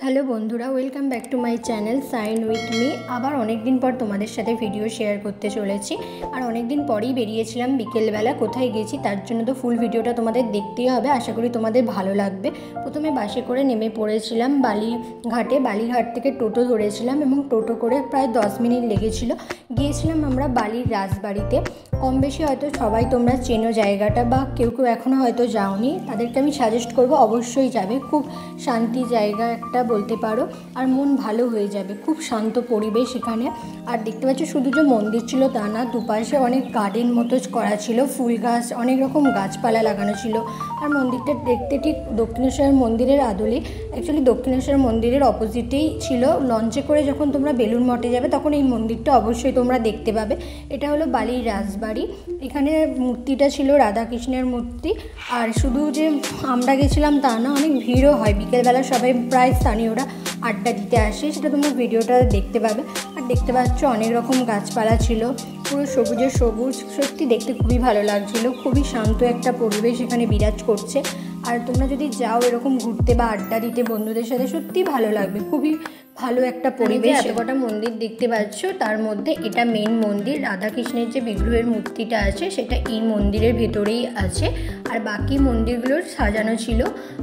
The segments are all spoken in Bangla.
হ্যালো বন্ধুরা, welcome back to my channel sign with me. আবার অনেক দিন পর তোমাদের সাথে ভিডিও শেয়ার করতে চলেছি। আর অনেক দিন পরেই বেরিয়েছিলাম বিকেলবেলা। কোথায় গেছি তার জন্য তো ফুল ভিডিওটা তোমাদের দেখতেই হবে। আশা করি তোমাদের ভালো লাগবে। প্রথমে বাসে করে নেমে পড়েছিলাম বালিঘাটে। বালিঘাট থেকে টোটো ধরেছিলাম এবং টোটো করে প্রায় 10 মিনিট লেগেছিল। গিয়েছিলাম আমরা বালির রাজবাড়িতে। কম বেশি হয়তো সবাই তোমরা চেনো জায়গাটা, বা কেউ কেউ এখনও হয়তো যাওনি, তাদেরকে আমি সাজেস্ট করবো অবশ্যই যাবে। খুব শান্তি জায়গা একটা বলতে পারো, আর মন ভালো হয়ে যাবে। খুব শান্ত পরিবেশ এখানে। আর দেখতে পাচ্ছ শুধু যে মন্দির ছিল তা না, দুপাশে অনেক গার্ডেন মতো করা ছিল, ফুল গাছ, অনেক রকম গাছপালা লাগানো ছিল। আর মন্দিরটা দেখতে ঠিক দক্ষিণেশ্বর মন্দিরের আদলে। অ্যাকচুয়ালি দক্ষিণেশ্বর মন্দিরের অপোজিটেই ছিল। লঞ্চে করে যখন তোমরা বেলুড় মঠে যাবে তখন এই মন্দিরটা অবশ্যই তোমরা দেখতে পাবে। এটা হলো বালির রাজবাড়ি। এখানে মূর্তিটা ছিল রাধাকৃষ্ণের মূর্তি। আর শুধু যে আমরা গেছিলাম তা না, অনেক ভিড়ও হয় বিকেলবেলা। সবাই প্রায় স্থানীয়রা আড্ডা দিতে আসে, সেটা তোমরা ভিডিওটা দেখতে পাবে। আর দেখতে পাচ্ছ অনেক রকম গাছপালা ছিল, পুরো সবুজে সবুজ। সত্যি দেখতে খুবই ভালো লাগছিল। খুবই শান্ত একটা পরিবেশ এখানে বিরাজ করছে। আর তোমরা যদি যাও এরকম ঘুরতে বা আড্ডা দিতে বন্ধুদের সাথে, সত্যিই ভালো লাগবে। খুবই ভালো একটা পরিবেশ। এত কটা মন্দির দেখতে পাচ্ছ, তার মধ্যে এটা মেন মন্দির। রাধাকৃষ্ণের যে বিগ্রহের মূর্তিটা আছে সেটা এই মন্দিরের ভেতরেই আছে, আর বাকি মন্দিরগুলোর সাজানো ছিল।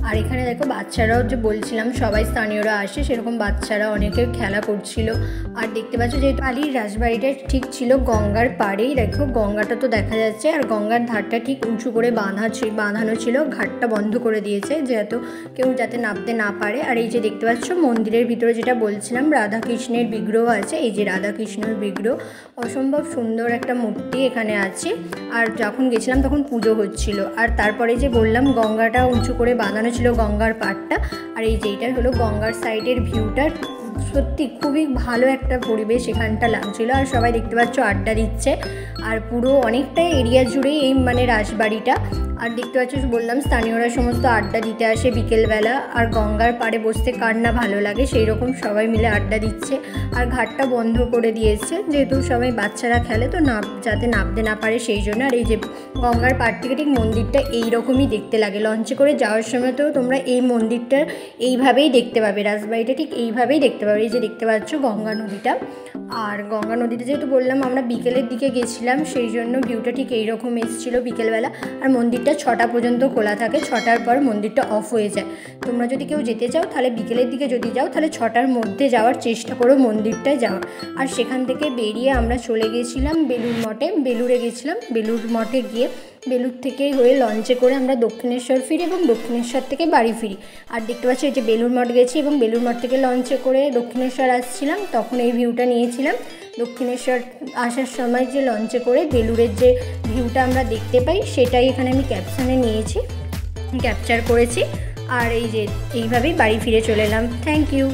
আর এখানে দেখো বাচ্চারাও, যে বলছিলাম সবাই স্থানীয়রা আসে, সেরকম বাচ্চারা অনেকে খেলা করছিল। আর দেখতে পাচ্ছ যে বালির রাজবাড়িটা ঠিক ছিল গঙ্গার পাড়েই। দেখো গঙ্গাটা তো দেখা যাচ্ছে, আর গঙ্গার ধারটা ঠিক উঁচু করে বাঁধানো ছিল। ঘাটটা বন্ধ করে দিয়েছে যেহেতু কেউ যাতে নামতে না পারে। আর এই যে দেখতে পাচ্ছ মন্দিরের ভিতরে যেটা বলছিলাম, রাধাকৃষ্ণের বিগ্রহ আছে। এই যে রাধাকৃষ্ণের বিগ্রহ, অসম্ভব সুন্দর একটা মূর্তি এখানে আছে। আর যখন গেছিলাম তখন পুজো হচ্ছিল। আর তারপরে যে বললাম গঙ্গাটা উঁচু করে বাঁধানো ছিল, গঙ্গার পাড়টা। আর এই যে এটা হলো গঙ্গার সাইডের ভিউটা। সত্যি খুবই ভালো একটা পরিবেশ এখানটা লাগছিল। আর সবাই দেখতে পাচ্ছ আড্ডা দিচ্ছে। আর পুরো অনেকটা এরিয়া জুড়েই এই রাজবাড়িটা। আর দেখতে পাচ্ছ বললাম স্থানীয়রা সমস্ত আড্ডা দিতে আসে বিকেলবেলা। আর গঙ্গার পাড়ে বসতে কার না ভালো লাগে, সেই রকম সবাই মিলে আড্ডা দিচ্ছে। আর ঘাটটা বন্ধ করে দিয়েছে যেহেতু সবাই বাচ্চারা খেলে, তো যাতে নামতে না পারে সেই জন্য। আর এই যে গঙ্গার পাড় থেকে ঠিক মন্দিরটা এইরকমই দেখতে লাগে। লঞ্চে করে যাওয়ার সময় তো তোমরা এই মন্দিরটা এইভাবেই দেখতে পাবে, রাজবাড়িটা ঠিক এইভাবেই দেখতে পাবে। এই যে দেখতে পাচ্ছ গঙ্গা নদীটা। আর গঙ্গা নদীতে যেহেতু বললাম আমরা বিকেলের দিকে গেছিলাম, সেই জন্য ভিউটা ঠিক এইরকম এসেছিলো বিকেলবেলা। আর মন্দিরটা 6টা পর্যন্ত খোলা থাকে, 6টার পর মন্দিরটা অফ হয়ে যায়। তোমরা যদি কেউ যেতে চাও তাহলে বিকেলের দিকে যদি যাও তাহলে 6টার মধ্যে যাওয়ার চেষ্টা করো মন্দিরটায় যাওয়ার। আর সেখান থেকে বেরিয়ে আমরা চলে গেছিলাম বেলুড় মঠে। বেলুড়ে গেছিলাম। বেলুড় মঠে গিয়ে বেলুড় থেকে হয়ে লঞ্চে করে আমরা দক্ষিণেশ্বর ফিরি এবং দক্ষিণেশ্বর থেকে বাড়ি ফিরি। আর দেখতে পাচ্ছি এই যে বেলুড় মঠ গেছি এবং বেলুড় মঠ থেকে লঞ্চে করে দক্ষিণেশ্বর আসছিলাম, তখন এই ভিউটা নিয়েছিলাম। দক্ষিণেশ্বর আসার সময় যে লঞ্চে করে বেলুড়ের যে ভিউটা আমরা দেখতে পাই, সেটাই এখানে আমি ক্যাপশনে নিয়েছি, ক্যাপচার করেছি। আর এই যে এইভাবেই বাড়ি ফিরে চলে এলাম। Thank you.